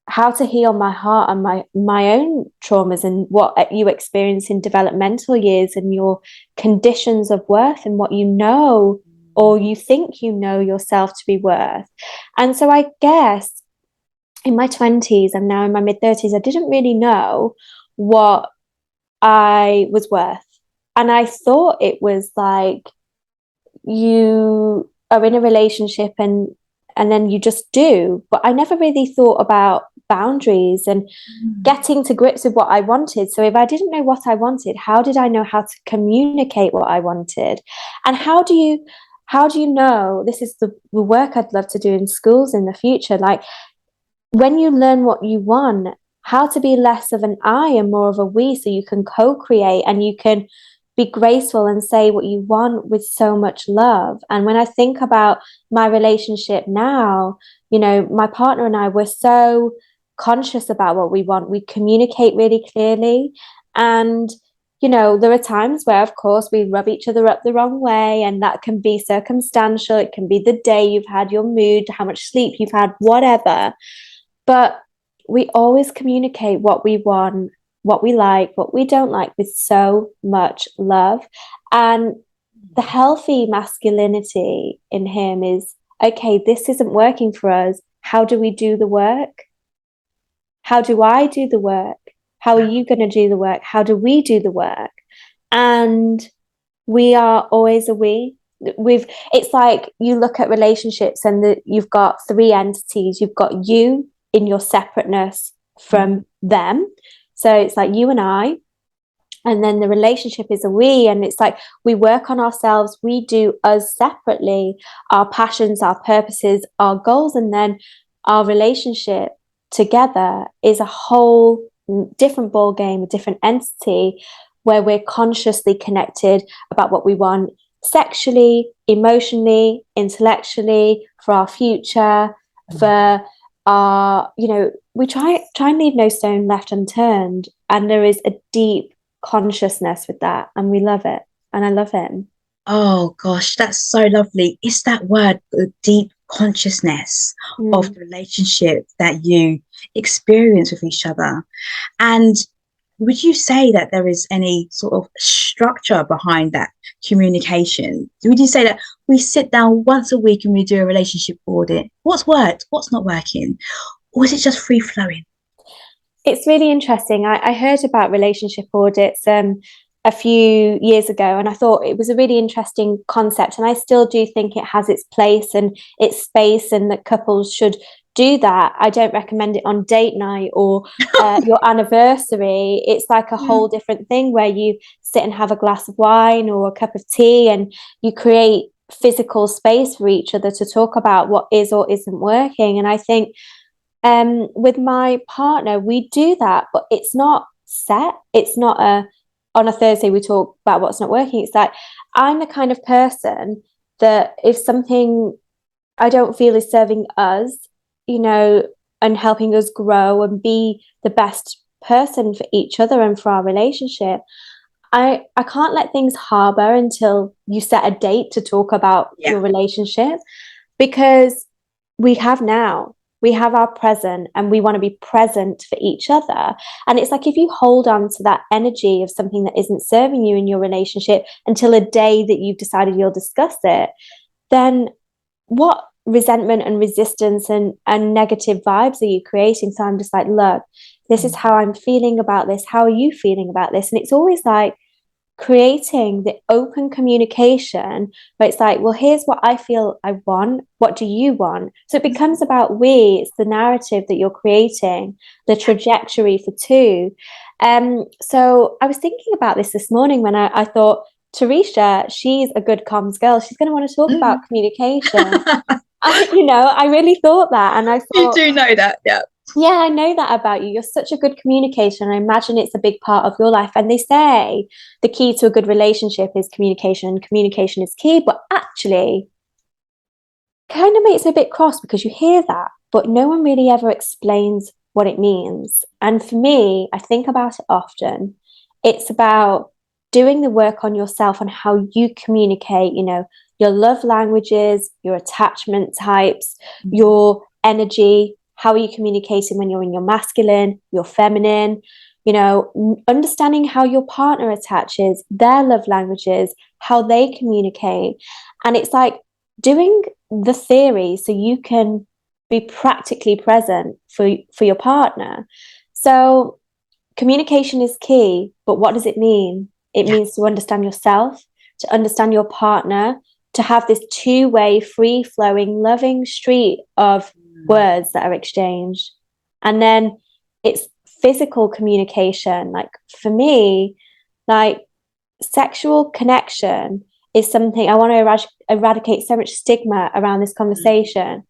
how to heal my heart and my own traumas, and what you experience in developmental years, and your conditions of worth, and what you know, or you think you know yourself to be worth. And so I guess in my 20s, I'm now in my mid-30s, I didn't really know what I was worth. And I thought it was like, you are in a relationship and then you just do. But I never really thought about boundaries and getting to grips with what I wanted. So if I didn't know what I wanted, how did I know how to communicate what I wanted? And how do you know, this is the work I'd love to do in schools in the future, like when you learn what you want, how to be less of an I and more of a we, so you can co-create and you can be graceful and say what you want with so much love. And when I think about my relationship now, you know, my partner and I, we're so conscious about what we want. We communicate really clearly. And, you know, there are times where, of course, we rub each other up the wrong way, and that can be circumstantial. It can be the day you've had, your mood, how much sleep you've had, whatever. But we always communicate what we want, what we like, what we don't like, with so much love. And the healthy masculinity in him is, okay, this isn't working for us. How do we do the work? How do I do the work? How are you going to do the work? How do we do the work? And we are always a we. It's like you look at relationships and you've got three entities. You've got you in your separateness from them. So it's like you and I, and then the relationship is a we, and it's like we work on ourselves, we do us separately, our passions, our purposes, our goals, and then our relationship together is a whole different ball game, a different entity, where we're consciously connected about what we want sexually, emotionally, intellectually, for our future, for our, you know, we try and leave no stone left unturned. And there is a deep consciousness with that, and we love it. And I love him. Oh gosh, that's so lovely. It's that word, the deep consciousness of the relationship that you experience with each other. And would you say that there is any sort of structure behind that communication? Would you say that we sit down once a week and we do a relationship audit? What's worked? What's not working? Or is it just free flowing? It's really interesting. I heard about relationship audits a few years ago, and I thought it was a really interesting concept. And I still do think it has its place and its space, and that couples should do that. I don't recommend it on date night or your anniversary. It's like a whole different thing where you sit and have a glass of wine or a cup of tea, and you create physical space for each other to talk about what is or isn't working. And I think with my partner, we do that, but it's not set. It's not on a Thursday we talk about what's not working. It's like, I'm the kind of person that if something I don't feel is serving us, you know, and helping us grow and be the best person for each other and for our relationship, I can't let things harbor until you set a date to talk about your relationship, because we have our present, and we want to be present for each other. And it's like, if you hold on to that energy of something that isn't serving you in your relationship until a day that you've decided you'll discuss it, then what resentment and resistance and negative vibes are you creating? So I'm just like, look, this is how I'm feeling about this. How are you feeling about this? And it's always like creating the open communication, but it's like, well, here's what I feel I want. What do you want? So it becomes about we. It's the narrative that you're creating, the trajectory for two. So I was thinking about this morning when I thought, Teresha, she's a good comms girl. She's going to want to talk about communication. I really thought that. And I thought, you do know that, yeah. Yeah, I know that about you. You're such a good communicator, and I imagine it's a big part of your life. And they say the key to a good relationship is communication. Communication is key, but actually, kind of makes me a bit cross because you hear that, but no one really ever explains what it means. And for me, I think about it often. It's about doing the work on yourself, on how you communicate, you know, your love languages, your attachment types, your energy. How are you communicating when you're in your masculine, your feminine? You know, understanding how your partner attaches, their love languages, how they communicate. And it's like doing the theory so you can be practically present for your partner. So communication is key, but what does it mean? It means to understand yourself, to understand your partner, to have this two-way, free-flowing, loving street of words that are exchanged. And then it's physical communication. Like for me, like sexual connection is something I want to eradicate so much stigma around this conversation.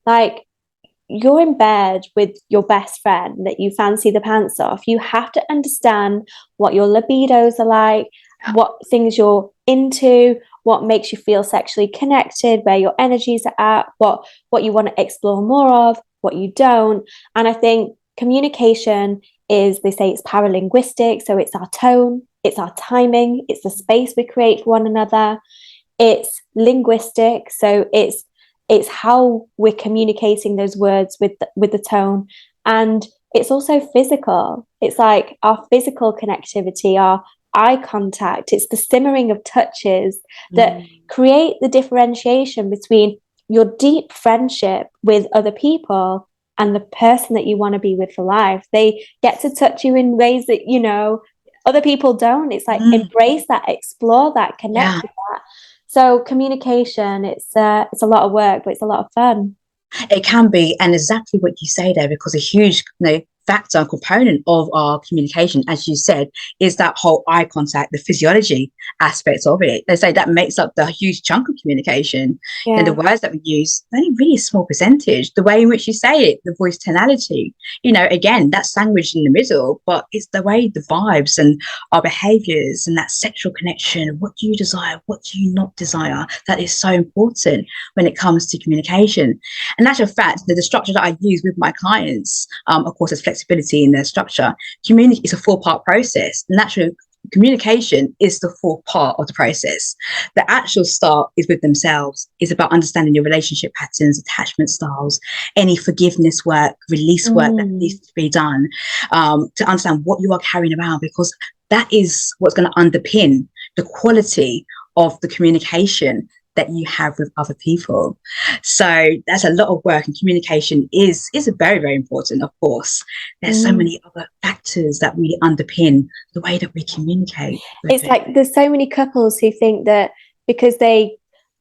Like you're in bed with your best friend that you fancy the pants off. You have to understand what your libidos are like, what things you're into, what makes you feel sexually connected, where your energies are at, what you want to explore more of, what you don't. And I think communication is, they say it's paralinguistic, so it's our tone, it's our timing, it's the space we create for one another. It's linguistic, so it's how we're communicating those words with the tone. And it's also physical. It's like our physical connectivity, our eye contact. It's the simmering of touches that create the differentiation between your deep friendship with other people and the person that you want to be with for life. They get to touch you in ways that, you know, other people don't. It's like embrace that, explore that, connect with that. So communication, it's a lot of work, but it's a lot of fun. It can be, and exactly what you say there, because a huge, factor and component of our communication, as you said, is that whole eye contact, the physiology aspect of it. They say that makes up the huge chunk of communication. And the words that we use, only really a small percentage. The way in which you say it, the voice tonality, again, that's sandwiched in the middle, but it's the way, the vibes and our behaviors and that sexual connection. What do you desire? What do you not desire? That is so important when it comes to communication. And that's a fact that the structure that I use with my clients, of course, there's flexibility in their structure. Community is a 4-part process. Natural communication is the 4th part of the process. The actual start is with themselves. It's about understanding your relationship patterns, attachment styles, any forgiveness work, release work that needs to be done, to understand what you are carrying around, because that is what's going to underpin the quality of the communication that you have with other people. So that's a lot of work, and communication is very, very important. Of course, there's so many other factors that really underpin the way that we communicate. It's like there's so many couples who think that because they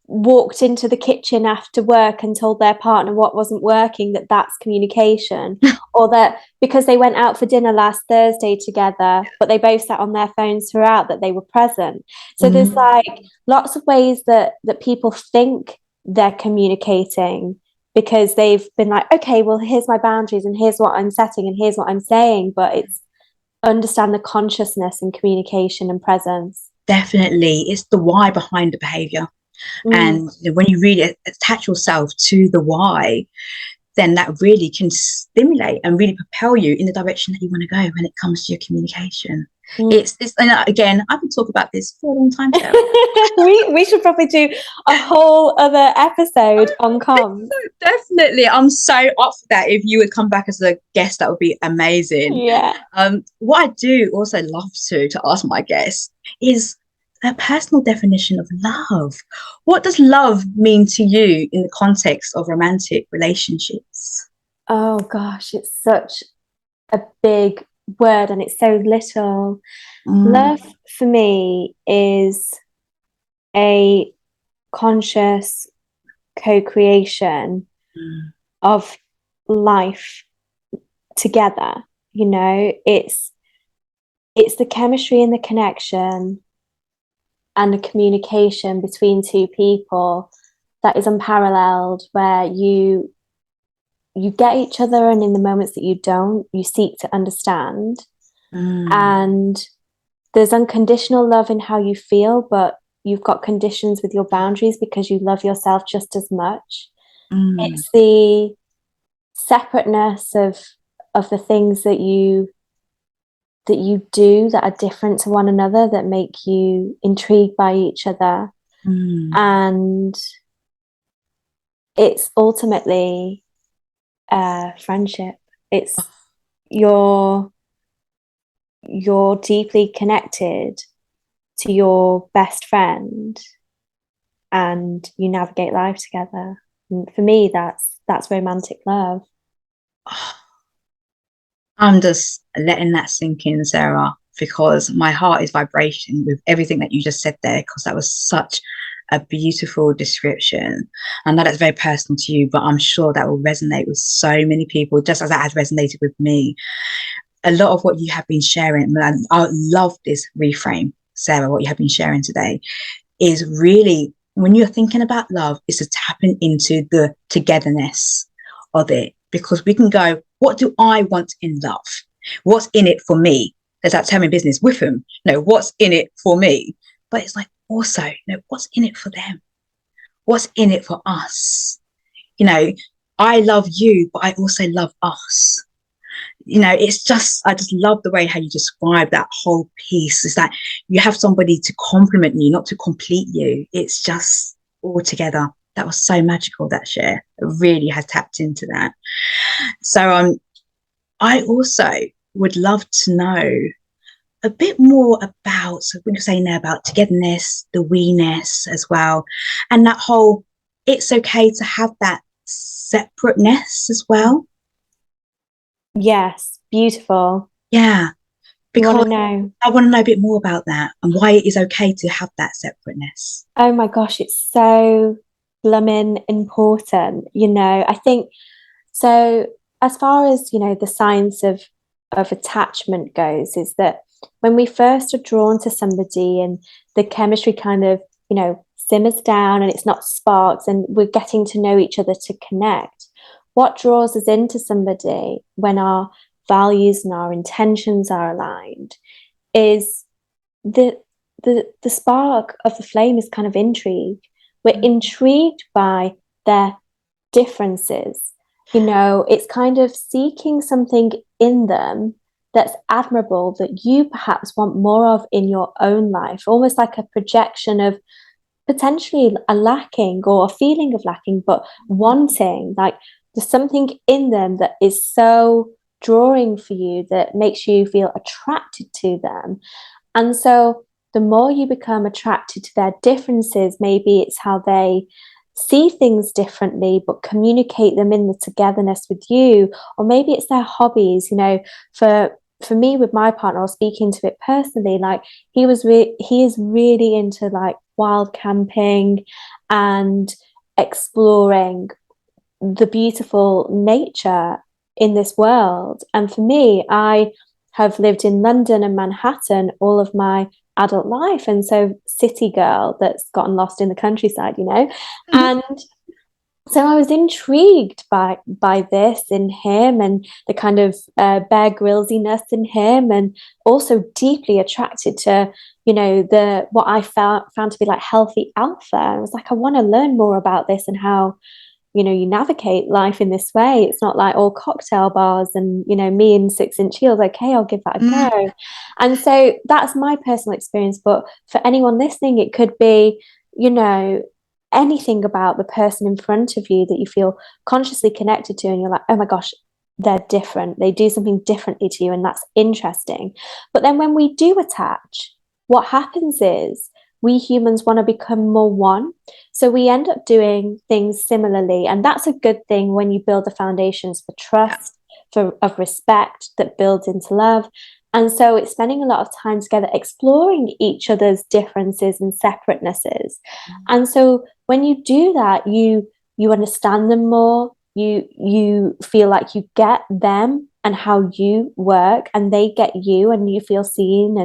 walked into the kitchen after work and told their partner what wasn't working, that's communication. Or that because they went out for dinner last Thursday together, but they both sat on their phones throughout, that they were present. So there's like lots of ways that people think they're communicating, because they've been like, okay, well, here's my boundaries and here's what I'm setting and here's what I'm saying. But it's understand the consciousness and communication and presence. Definitely, it's the why behind the behavior. And when you really attach yourself to the why, then that really can stimulate and really propel you in the direction that you want to go when it comes to your communication. It's this, and again, I can talk about this for a long time. we should probably do a whole other episode on comms. Definitely, I'm so up for that. If you would come back as a guest, that would be amazing. Yeah. What I do also love to ask my guests is a personal definition of love. What does love mean to you in the context of romantic relationships? Oh gosh, it's such a big word and it's so little. Love for me is a conscious co-creation of life together. You know, it's the chemistry and the connection and the communication between two people that is unparalleled, where you get each other, and in the moments that you don't, you seek to understand. And there's unconditional love in how you feel, but you've got conditions with your boundaries because you love yourself just as much. Mm, It's the separateness of the things that you do that are different to one another, that make you intrigued by each other. mm. And it's ultimately friendship. It's you're deeply connected to your best friend, and you navigate life together. And for me, that's romantic love. I'm just letting that sink in, Sarah, because my heart is vibrating with everything that you just said there, because that was such a beautiful description. I know that's very personal to you, but I'm sure that will resonate with so many people, just as that has resonated with me. A lot of what you have been sharing, and I love this reframe, Sarah, what you have been sharing today, is really when you're thinking about love, is to tapping into the togetherness of it. Because we can go, what do I want in love? What's in it for me? There's that term in business, with them. No, what's in it for me? But it's like also, what's in it for them? What's in it for us? You know, I love you, but I also love us. It's just, I just love the way how you describe that whole piece, is that you have somebody to complement you, not to complete you. It's just all together. That was so magical, that share. It really has tapped into that. So I also would love to know a bit more about, so when you're saying there about togetherness, the we-ness as well, and that whole, it's okay to have that separateness as well. Yes, beautiful. Yeah, You want to because know? I want to know a bit more about that and why it is okay to have that separateness. Oh my gosh, it's so blooming important. I think so. As far as the science of attachment goes, is that when we first are drawn to somebody and the chemistry kind of simmers down and it's not sparks and we're getting to know each other to connect, what draws us into somebody when our values and our intentions are aligned is the the spark of the flame is kind of intrigue. We're intrigued by their differences. It's kind of seeking something in them that's admirable, that you perhaps want more of in your own life, almost like a projection of potentially a lacking or a feeling of lacking, but wanting, like there's something in them that is so drawing for you that makes you feel attracted to them. And so the more you become attracted to their differences, maybe it's how they see things differently, but communicate them in the togetherness with you, or maybe it's their hobbies. For me with my partner, or speaking to it personally, like he is really into like wild camping and exploring the beautiful nature in this world. And for me, I have lived in London and Manhattan all of my adult life. And so, city girl that's gotten lost in the countryside. And so I was intrigued by this in him, and the kind of Bear Grylls-iness in him, and also deeply attracted to the what I found to be like healthy alpha. And I was like, I want to learn more about this and how you navigate life in this way. It's not like all cocktail bars and me in 6-inch heels. Okay, I'll give that a Mm. go. And so that's my personal experience, but for anyone listening, it could be anything about the person in front of you that you feel consciously connected to, and you're like, oh my gosh, they're different, they do something differently to you, and that's interesting. But then when we do attach, what happens is we humans want to become more one. So we end up doing things similarly. And that's a good thing when you build the foundations for trust, of respect that builds into love. And so it's spending a lot of time together exploring each other's differences and separatenesses. And so when you do that, you understand them more, you feel like you get them and how you work, and they get you, and you feel seen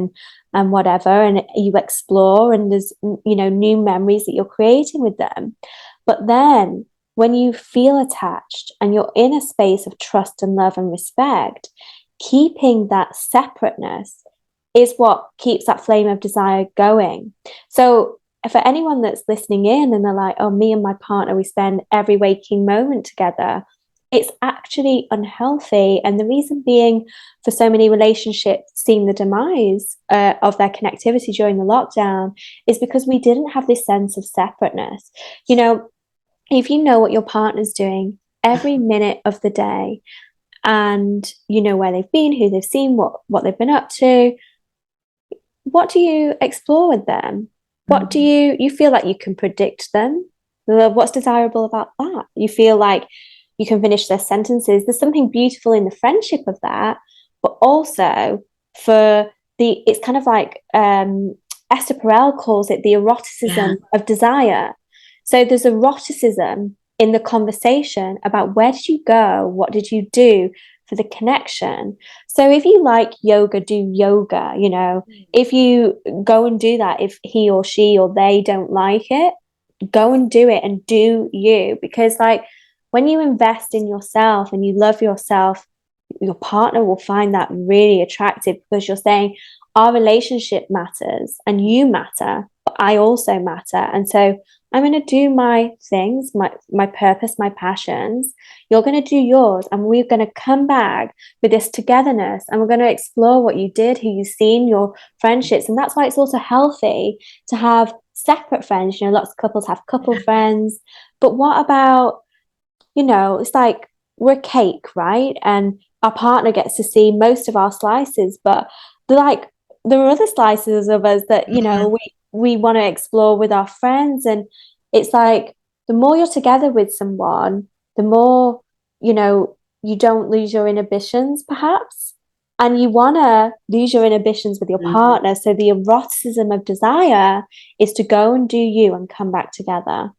and whatever, and you explore, and there's new memories that you're creating with them. But then when you feel attached and you're in a space of trust and love and respect, keeping that separateness is what keeps that flame of desire going. So for anyone that's listening in and they're like, oh, me and my partner, we spend every waking moment together, it's actually unhealthy. And the reason being, for so many relationships seeing the demise of their connectivity during the lockdown, is because we didn't have this sense of separateness. You know, if you know what your partner's doing every minute of the day, and you know where they've been, who they've seen, what they've been up to, what do you explore with them? What do you feel like you can predict them? What's desirable about that? You feel like you can finish their sentences. There's something beautiful in the friendship of that, but also for it's kind of like Esther Perel calls it the eroticism of desire. So there's eroticism in the conversation about where did you go? What did you do for the connection? So if you like yoga, do yoga, you know, if you go and do that, if he or she or they don't like it, go and do it and do you. Because like when you invest in yourself and you love yourself, your partner will find that really attractive, because you're saying our relationship matters and you matter, but I also matter. And so I'm going to do my things, my purpose, my passions. You're going to do yours. And we're going to come back with this togetherness. And we're going to explore what you did, who you've seen, your friendships. And that's why it's also healthy to have separate friends. You know, lots of couples have couple friends. But what about, you know, it's like we're a cake, right? And our partner gets to see most of our slices. But there are other slices of us that, you know, we want to explore with our friends. And it's like the more you're together with someone, the more, you know, you don't lose your inhibitions perhaps, and you want to lose your inhibitions with your partner. So the eroticism of desire is to go and do you and come back together.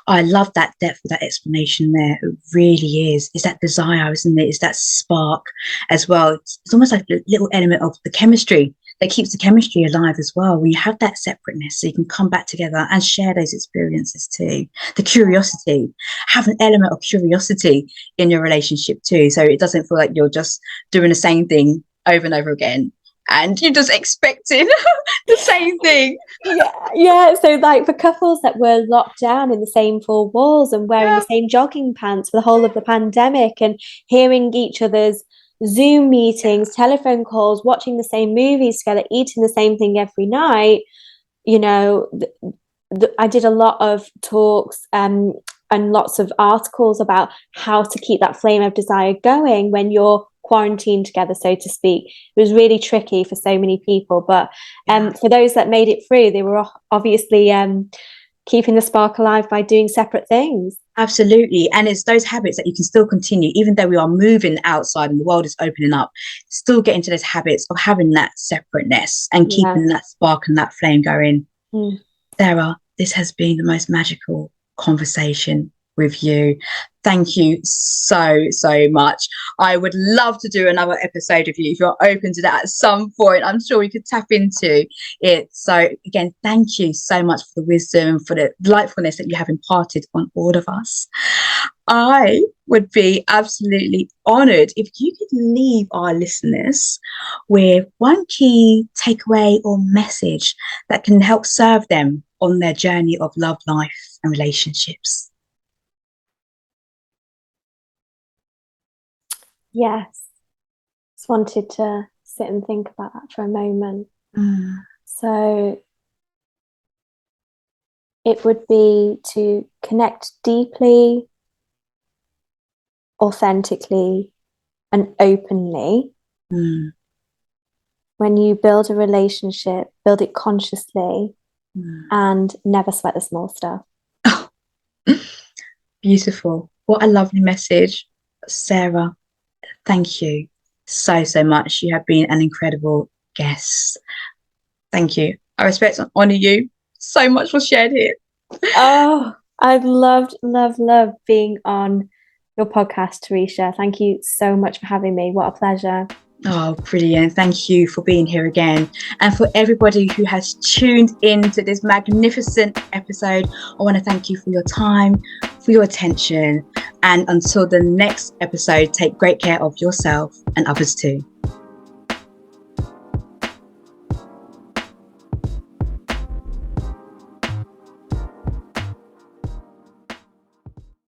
I love that depth of that explanation there. It really is. It's that desire, isn't it? It's that spark as well. It's almost like a little element of the chemistry that keeps the chemistry alive as well. When you have that separateness, so you can come back together and share those experiences too. The curiosity, have an element of curiosity in your relationship too. So it doesn't feel like you're just doing the same thing over and over again, and you're just expecting the same thing. Yeah. So like for couples that were locked down in the same four walls and wearing the same jogging pants for the whole of the pandemic, and hearing each other's Zoom meetings, telephone calls, watching the same movies together, eating the same thing every night, you know, I did a lot of talks and lots of articles about how to keep that flame of desire going when you're quarantined together, so to speak. It was really tricky for so many people, but for those that made it through, they were obviously keeping the spark alive by doing separate things. Absolutely. And it's those habits that you can still continue, even though we are moving outside and the world is opening up, still get into those habits of having that separateness and keeping that spark and that flame going. Sarah, this has been the most magical conversation with you. Thank you so much. I would love to do another episode with you if you're open to that at some point. I'm sure we could tap into it. So again, thank you so much for the wisdom, for the delightfulness that you have imparted on all of us. I would be absolutely honored if you could leave our listeners with one key takeaway or message that can help serve them on their journey of love, life, and relationships. Yes. Just wanted to sit and think about that for a moment. So it would be to connect deeply, authentically, and openly. When you build a relationship, build it consciously and never sweat the small stuff. Beautiful. What a lovely message. Sarah, thank you so much. You have been an incredible guest. Thank you. I respect and honor you so much for sharing it. Oh, I've loved being on your podcast, Teresha. Thank you so much for having me. What a pleasure. Oh, brilliant. Thank you for being here again. And for everybody who has tuned into this magnificent episode, I want to thank you for your time, for your attention. And until the next episode, take great care of yourself and others too.